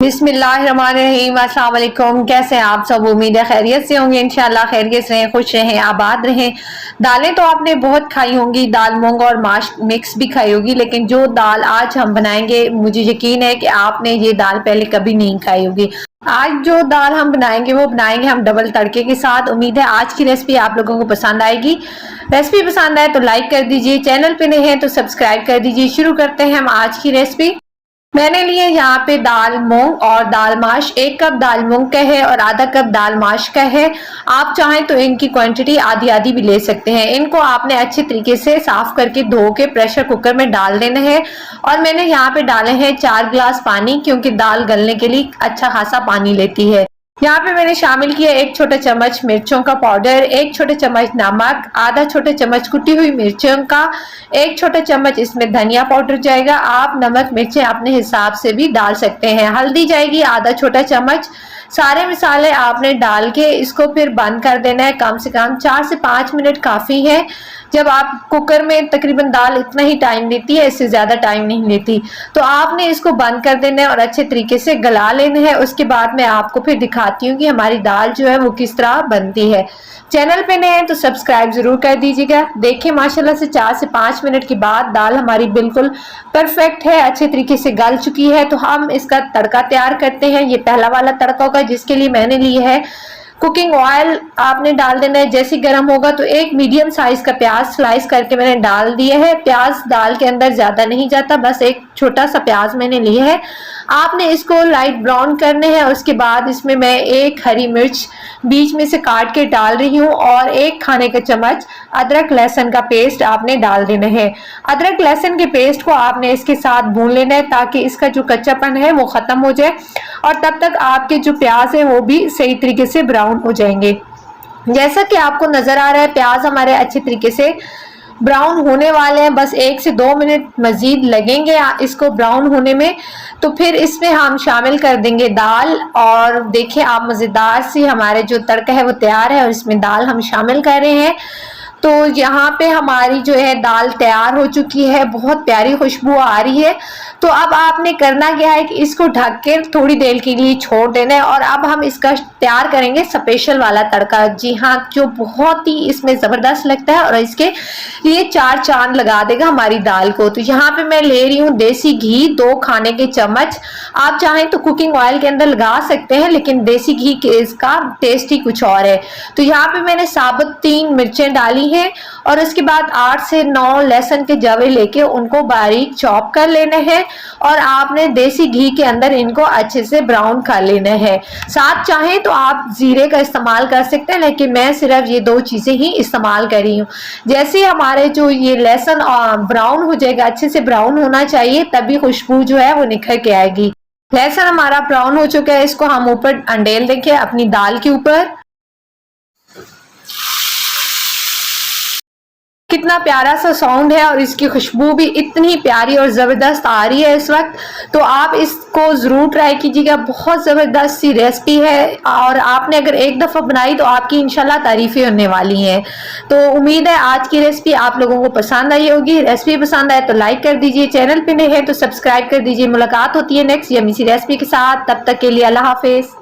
बिस्मिल्लाहिर्रहमानिर्रहीम। अस्सलाम वालेकुम। कैसे हैं आप सब? उम्मीद है खैरियत से होंगे। इंशाल्लाह खैरियत से रहें, खुश रहें, आबाद रहें। दालें तो आपने बहुत खाई होंगी, दाल मूंग और माश मिक्स भी खाई होगी, लेकिन जो दाल आज हम बनाएंगे मुझे यकीन है कि आपने ये दाल पहले कभी नहीं खाई होगी। आज जो दाल हम बनाएंगे वो बनाएंगे हम डबल तड़के के साथ। उम्मीद है आज की रेसिपी आप लोगों को पसंद आएगी। रेसिपी पसंद आए तो लाइक कर दीजिए, चैनल पे नए हैं तो सब्सक्राइब कर दीजिए। शुरू करते हैं हम आज की रेसिपी। मैंने लिए यहाँ पे दाल मूंग और दाल माश। 1 कप दाल मूंग का है और आधा कप दाल माश का है। आप चाहें तो इनकी क्वांटिटी आधी आधी भी ले सकते हैं। इनको आपने अच्छे तरीके से साफ करके धो के प्रेशर कुकर में डाल देना है। और मैंने यहाँ पे डाले हैं 4 गिलास पानी, क्योंकि दाल गलने के लिए अच्छा खासा पानी लेती है। यहाँ पे मैंने शामिल किया 1 छोटा चम्मच मिर्चों का पाउडर, 1 छोटा चम्मच नमक, आधा छोटा चम्मच कुटी हुई मिर्चों का, 1 छोटा चम्मच इसमें धनिया पाउडर जाएगा। आप नमक मिर्चें अपने हिसाब से भी डाल सकते हैं। हल्दी जाएगी आधा छोटा चम्मच। सारे मसाले आपने डाल के इसको फिर बंद कर देना है। कम से कम 4 से 5 मिनट काफ़ी है। जब आप कुकर में तकरीबन दाल इतना ही टाइम लेती है, इससे ज़्यादा टाइम नहीं लेती, तो आपने इसको बंद कर देना है और अच्छे तरीके से गला लेना है। उसके बाद मैं आपको फिर दिखाती हूँ कि हमारी दाल जो है वो किस तरह बनती है। चैनल पे नए हैं तो सब्सक्राइब ज़रूर कर दीजिएगा। देखिए माशाल्लाह से 4 से 5 मिनट के बाद दाल हमारी बिल्कुल परफेक्ट है, अच्छे तरीके से गल चुकी है। तो हम इसका तड़का तैयार करते हैं। ये पहला वाला तड़का होगा, जिसके लिए मैंने ली है कुकिंग ऑयल। आपने डाल देना है। जैसे गर्म होगा तो 1 मीडियम साइज का प्याज स्लाइस करके मैंने डाल दिया है। प्याज दाल के अंदर ज्यादा नहीं जाता, बस 1 छोटा सा प्याज मैंने लिया है। आपने इसको लाइट ब्राउन करने हैं। उसके बाद इसमें मैं 1 हरी मिर्च बीच में से काट के डाल रही हूँ और 1 खाने का चम्मच अदरक लहसुन का पेस्ट आपने डाल देना है। अदरक लहसुन के पेस्ट को आपने इसके साथ भून लेना है ताकि इसका जो कच्चापन है वो खत्म हो जाए और तब तक आपके जो प्याज है वो भी सही तरीके से ब्राउन हो जाएंगे। जैसा कि आपको नजर आ रहा है प्याज हमारे अच्छे तरीके से ब्राउन होने वाले हैं। बस 1 से 2 मिनट मजीद लगेंगे इसको ब्राउन होने में। तो फिर इसमें हम शामिल कर देंगे दाल। और देखिए आप मज़ेदार सी हमारे जो तड़का है वो तैयार है और इसमें दाल हम शामिल कर रहे हैं। तो यहाँ पे हमारी जो है दाल तैयार हो चुकी है, बहुत प्यारी खुशबू आ रही है। तो अब आपने करना क्या है कि इसको ढक के थोड़ी देर के लिए छोड़ देना है। और अब हम इसका तैयार करेंगे स्पेशल वाला तड़का। जी हाँ, जो बहुत ही इसमें ज़बरदस्त लगता है और इसके लिए 4 चांद लगा देगा हमारी दाल को। तो यहाँ पे मैं ले रही हूँ देसी घी 2 खाने के चम्मच। आप चाहें तो कुकिंग ऑयल के अंदर लगा सकते हैं, लेकिन देसी घी के इसका टेस्ट ही कुछ और है। तो यहाँ पे मैंने साबुत 3 मिर्चें डाली हैं और उसके बाद 8 से 9 लहसुन के जवे लेके उनको बारीक चॉप कर लेना है और आपने देसी घी के अंदर इनको अच्छे से ब्राउन कर लेना है। साथ चाहें तो आप जीरे का इस्तेमाल कर सकते हैं, लेकिन मैं सिर्फ ये 2 चीजें ही इस्तेमाल कर रही हूँ। जैसे हमारे जो ये लहसुन ब्राउन हो जाएगा, अच्छे से ब्राउन होना चाहिए, तभी खुशबू जो है वो निखर के आएगी। लहसुन हमारा ब्राउन हो चुका है, इसको हम ऊपर अंडेल देंगे अपनी दाल के ऊपर। कितना प्यारा सा साउंड है और इसकी खुशबू भी इतनी प्यारी और ज़बरदस्त आ रही है इस वक्त। तो आप इसको ज़रूर ट्राई कीजिएगा, बहुत ज़बरदस्त सी रेसिपी है और आपने अगर एक दफ़ा बनाई तो आपकी इंशाल्लाह तारीफ़ें होने वाली हैं। तो उम्मीद है आज की रेसिपी आप लोगों को पसंद आई होगी। रेसिपी पसंद आए तो लाइक कर दीजिए, चैनल पे नए हैं तो सब्सक्राइब कर दीजिए। मुलाकात होती है नेक्स्ट यम्मी सी रेसिपी के साथ। तब तक के लिए अल्लाह हाफिज़।